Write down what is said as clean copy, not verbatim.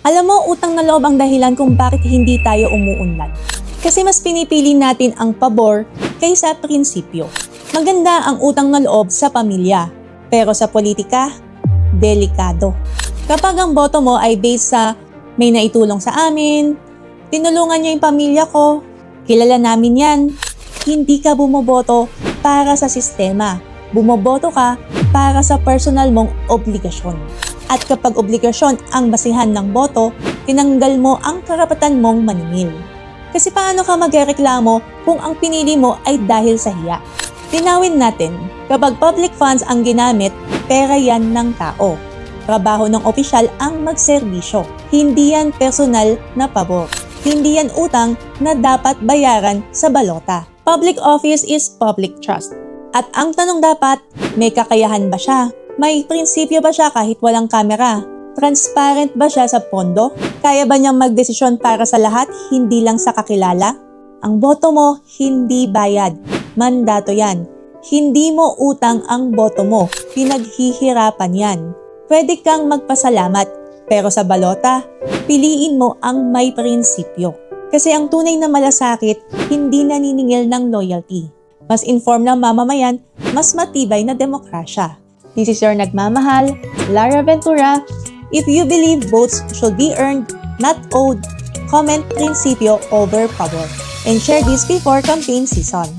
Alam mo, utang na loob ang dahilan kung bakit hindi tayo umuunlad. Kasi mas pinipili natin ang pabor kaysa prinsipyo. Maganda ang utang na loob sa pamilya, pero sa politika, delikado. Kapag ang boto mo ay based sa may naitulong sa amin, tinulungan niya yung pamilya ko, kilala namin yan, hindi ka bumoboto para sa sistema. Bumoboto ka para sa personal mong obligasyon. At kapag obligasyon ang basihan ng boto, tinanggal mo ang karapatan mong maningil. Kasi paano ka magreklamo kung ang pinili mo ay dahil sa hiya? Linawin natin, kapag public funds ang ginamit, pera yan ng tao. Trabaho ng opisyal ang magserbisyo. Hindi yan personal na pabor. Hindi yan utang na dapat bayaran sa balota. Public office is public trust. At ang tanong dapat, may kakayahan ba siya? May prinsipyo ba siya kahit walang kamera? Transparent ba siya sa pondo? Kaya ba niyang magdesisyon para sa lahat, hindi lang sa kakilala? Ang boto mo, hindi bayad. Mandato yan. Hindi mo utang ang boto mo. Pinaghihirapan yan. Pwede kang magpasalamat, pero sa balota, piliin mo ang may prinsipyo. Kasi ang tunay na malasakit, hindi naniningil ng loyalty. Mas informed na mamamayan, mas matibay na demokrasya. This is your nagmamahal, Lara Ventura. If you believe votes should be earned, not owed, comment prinsipyo over power. And share this before campaign season.